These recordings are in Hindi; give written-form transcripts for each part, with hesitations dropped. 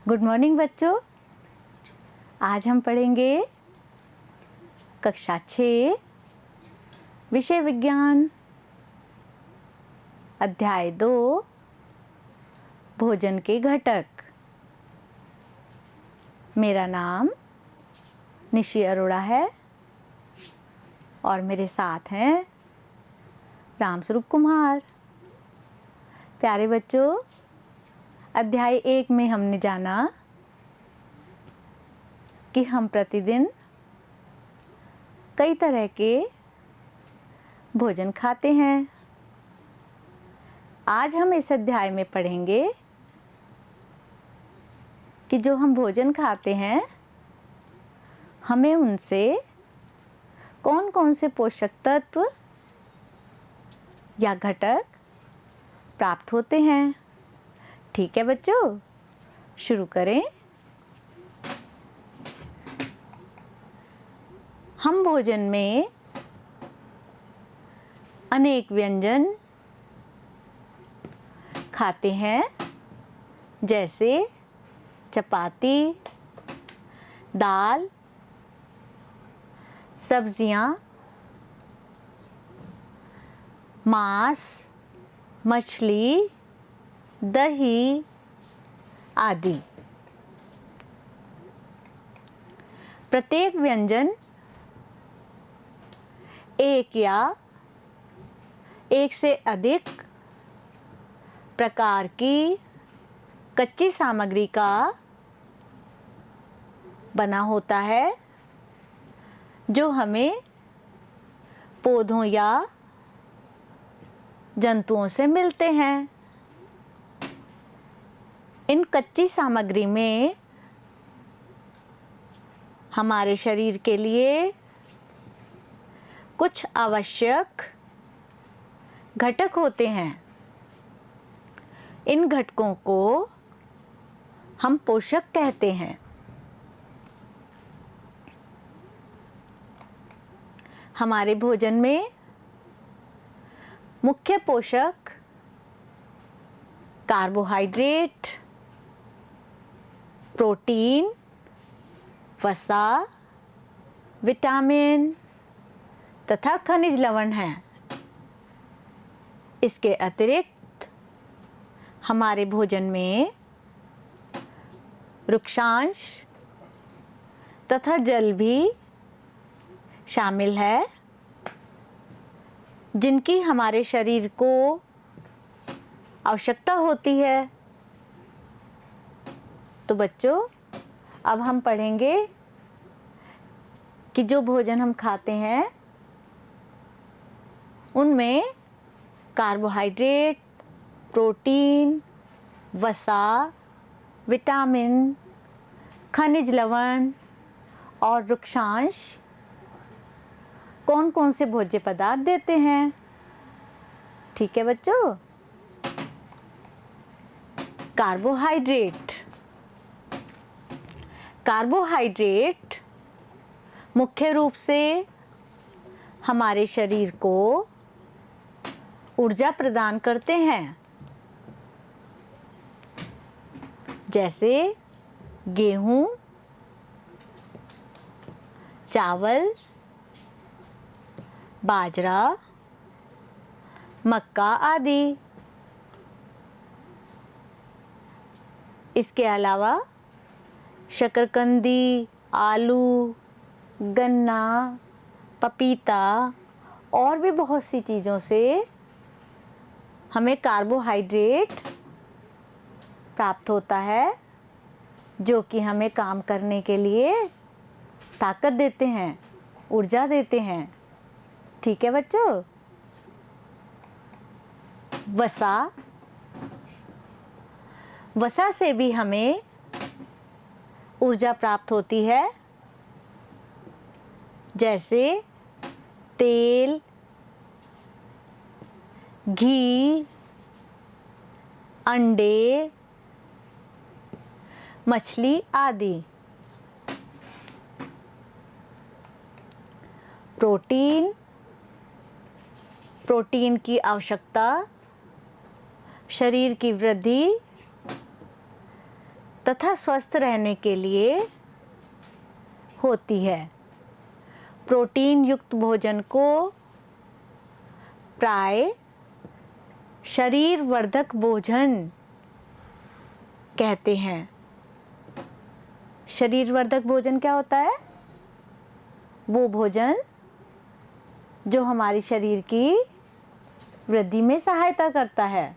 गुड मॉर्निंग बच्चों। आज हम पढ़ेंगे कक्षा 6 विषय विज्ञान अध्याय 2 भोजन के घटक। मेरा नाम निशी अरोड़ा है और मेरे साथ हैं रामस्वरूप कुमार। प्यारे बच्चों, अध्याय 1 में हमने जाना कि हम प्रतिदिन कई तरह के भोजन खाते हैं। आज हम इस अध्याय में पढ़ेंगे कि जो हम भोजन खाते हैं हमें उनसे कौन कौन से पोषक तत्व या घटक प्राप्त होते हैं। ठीक है बच्चों, शुरू करें। हम भोजन में अनेक व्यंजन खाते हैं, जैसे चपाती, दाल, सब्जियां, मांस, मछली, दही आदि। प्रत्येक व्यंजन एक या एक से अधिक प्रकार की कच्ची सामग्री का बना होता है, जो हमें पौधों या जंतुओं से मिलते हैं। इन कच्ची सामग्री में हमारे शरीर के लिए कुछ आवश्यक घटक होते हैं। इन घटकों को हम पोषक कहते हैं। हमारे भोजन में मुख्य पोषक कार्बोहाइड्रेट, प्रोटीन, वसा, विटामिन तथा खनिज लवण हैं। इसके अतिरिक्त हमारे भोजन में वृक्षांश तथा जल भी शामिल है, जिनकी हमारे शरीर को आवश्यकता होती है। तो बच्चों, अब हम पढ़ेंगे कि जो भोजन हम खाते हैं उनमें कार्बोहाइड्रेट, प्रोटीन, वसा, विटामिन, खनिज लवण और वृक्षांश कौन कौन से भोज्य पदार्थ देते हैं। ठीक है बच्चों। कार्बोहाइड्रेट। कार्बोहाइड्रेट मुख्य रूप से हमारे शरीर को ऊर्जा प्रदान करते हैं, जैसे गेहूं, चावल, बाजरा, मक्का आदि। इसके अलावा शकरकंदी, आलू, गन्ना, पपीता और भी बहुत सी चीज़ों से हमें कार्बोहाइड्रेट प्राप्त होता है, जो कि हमें काम करने के लिए ताकत देते हैं, ऊर्जा देते हैं। ठीक है बच्चों। वसा। वसा से भी हमें ऊर्जा प्राप्त होती है, जैसे तेल, घी, अंडे, मछली आदि। प्रोटीन। प्रोटीन की आवश्यकता शरीर की वृद्धि तथा स्वस्थ रहने के लिए होती है। प्रोटीन युक्त भोजन को प्राय शरीर वर्धक भोजन कहते हैं। शरीर वर्धक भोजन क्या होता है? वो भोजन जो हमारी शरीर की वृद्धि में सहायता करता है।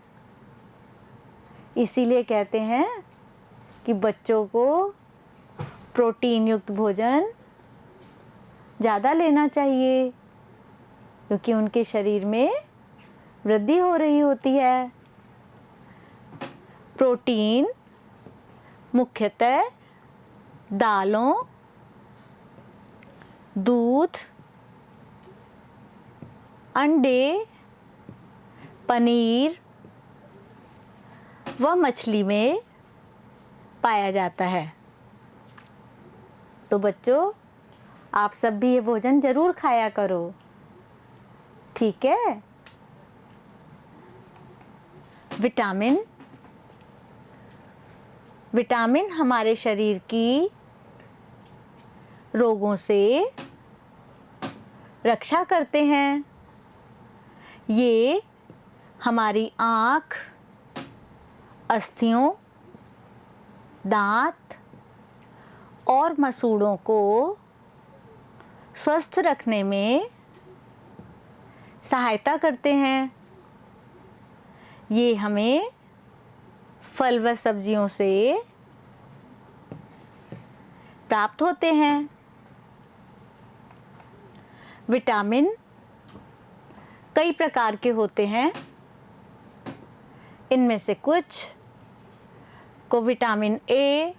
इसीलिए कहते हैं कि बच्चों को प्रोटीन युक्त भोजन ज़्यादा लेना चाहिए, क्योंकि उनके शरीर में वृद्धि हो रही होती है। प्रोटीन मुख्यतः दालों, दूध, अंडे, पनीर व मछली में पाया जाता है। तो बच्चों, आप सब भी ये भोजन ज़रूर खाया करो, ठीक है? विटामिन हमारे शरीर की रोगों से रक्षा करते हैं। ये हमारी आँख, अस्थियों, दांत और मसूड़ों को स्वस्थ रखने में सहायता करते हैं। ये हमें फल व सब्जियों से प्राप्त होते हैं। विटामिन कई प्रकार के होते हैं। इनमें से कुछ को vitamin A,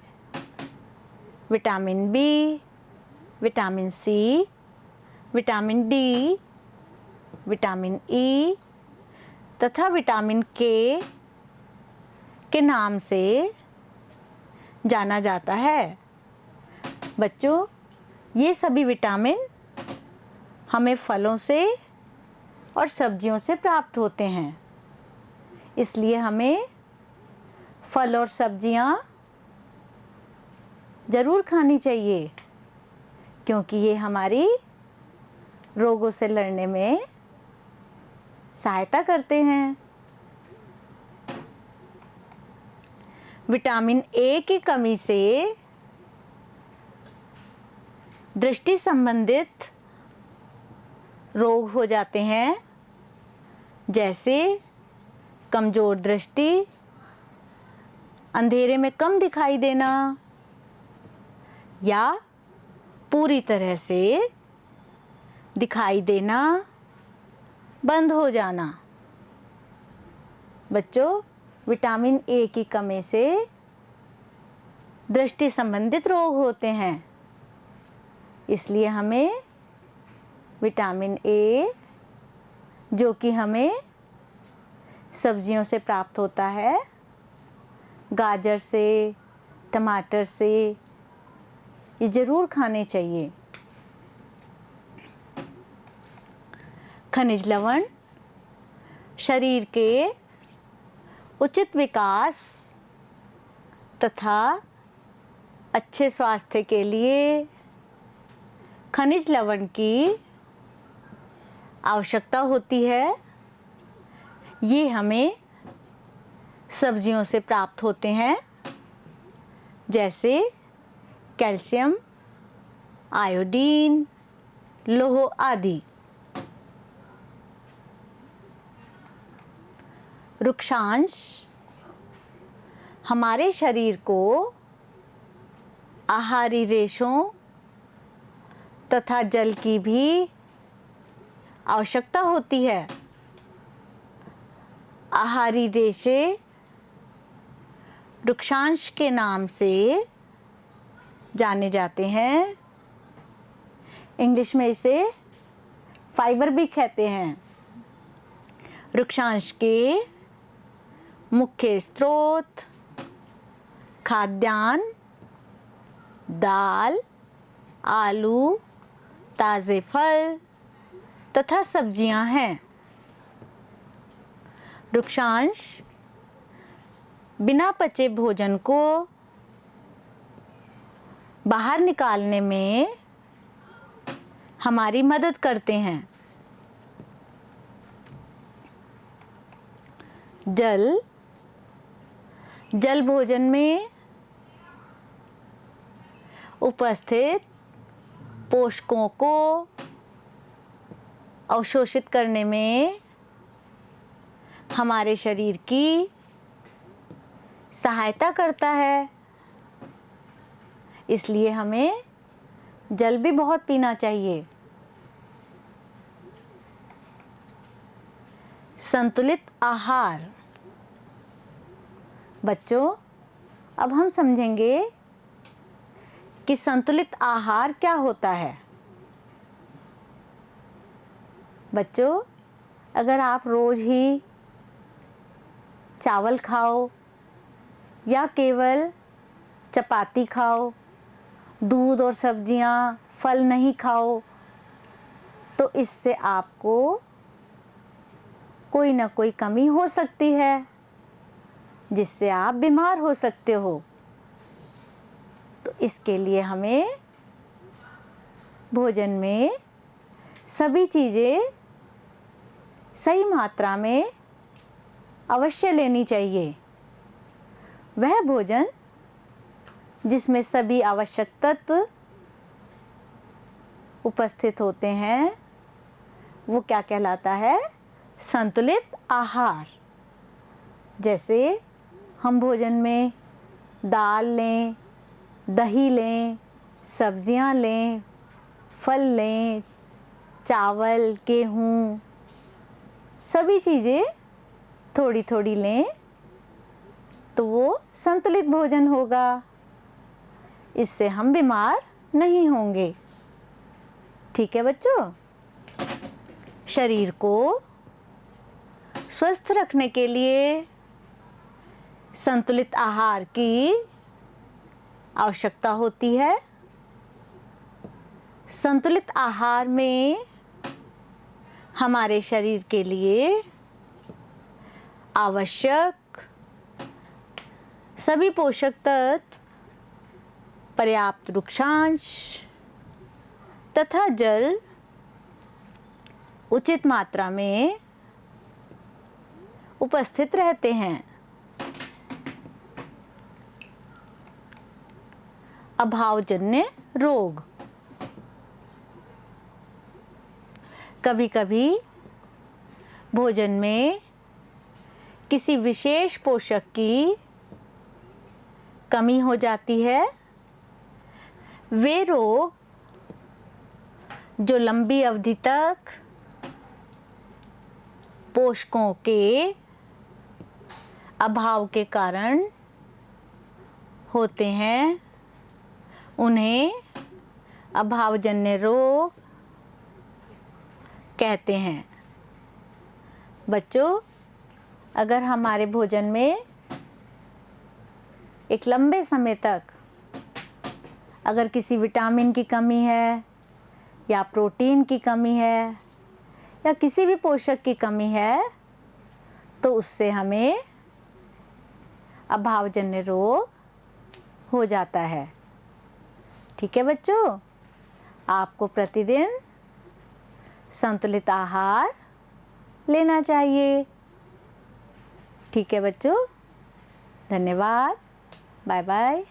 vitamin B, vitamin C, vitamin D, vitamin E तथा विटामिन के नाम से जाना जाता है। बच्चों, ये सभी विटामिन हमें फलों से और सब्जियों से प्राप्त होते हैं। इसलिए हमें फल और सब्जियां ज़रूर खानी चाहिए, क्योंकि ये हमारी रोगों से लड़ने में सहायता करते हैं। विटामिन ए की कमी से दृष्टि संबंधित रोग हो जाते हैं, जैसे कमजोर दृष्टि, अंधेरे में कम दिखाई देना या पूरी तरह से दिखाई देना बंद हो जाना। बच्चों, विटामिन ए की कमी से दृष्टि संबंधित रोग होते हैं। इसलिए हमें विटामिन ए, जो कि हमें सब्जियों से प्राप्त होता है, गाजर से, टमाटर से, ये ज़रूर खाने चाहिए। खनिज लवण शरीर के उचित विकास तथा अच्छे स्वास्थ्य के लिए खनिज लवण की आवश्यकता होती है। ये हमें सब्जियों से प्राप्त होते हैं, जैसे कैल्शियम, आयोडीन, लौह आदि। वृक्षांश हमारे शरीर को आहारी रेशों तथा जल की भी आवश्यकता होती है। आहारी रेशे वृक्षांश के नाम से जाने जाते हैं। इंग्लिश में इसे फाइबर भी कहते हैं। वृक्षांश के मुख्य स्रोत खाद्यान्न, दाल, आलू, ताज़े फल तथा सब्जियां हैं। वृक्षांश बिना पचे भोजन को बाहर निकालने में हमारी मदद करते हैं। जल भोजन में उपस्थित पोषकों को अवशोषित करने में हमारे शरीर की सहायता करता है। इसलिए हमें जल भी बहुत पीना चाहिए। संतुलित आहार। बच्चों, अब हम समझेंगे कि संतुलित आहार क्या होता है। बच्चों, अगर आप रोज ही चावल खाओ या केवल चपाती खाओ, दूध और सब्जियां, फल नहीं खाओ, तो इससे आपको कोई ना कोई कमी हो सकती है, जिससे आप बीमार हो सकते हो। तो इसके लिए हमें भोजन में सभी चीज़ें सही मात्रा में अवश्य लेनी चाहिए। वह भोजन जिसमें सभी आवश्यक तत्व उपस्थित होते हैं, वो क्या कहलाता है? संतुलित आहार। जैसे हम भोजन में दाल लें, दही लें, सब्जियां लें, फल लें, चावल, गेहूँ, सभी चीज़ें थोड़ी थोड़ी लें, तो वो संतुलित भोजन होगा। इससे हम बीमार नहीं होंगे। ठीक है बच्चों? शरीर को स्वस्थ रखने के लिए संतुलित आहार की आवश्यकता होती है। संतुलित आहार में हमारे शरीर के लिए आवश्यक सभी पोषक तत्व, पर्याप्त वृक्षांश तथा जल उचित मात्रा में उपस्थित रहते हैं। अभावजन्य रोग। कभी कभी भोजन में किसी विशेष पोषक की कमी हो जाती है। वे रोग जो लंबी अवधि तक पोषकों के अभाव के कारण होते हैं, उन्हें अभावजन्य रोग कहते हैं। बच्चों, अगर हमारे भोजन में एक लंबे समय तक अगर किसी विटामिन की कमी है या प्रोटीन की कमी है या किसी भी पोषक की कमी है, तो उससे हमें अभावजन्य रोग हो जाता है। ठीक है बच्चों? आपको प्रतिदिन संतुलित आहार लेना चाहिए। ठीक है बच्चों? धन्यवाद। Bye bye.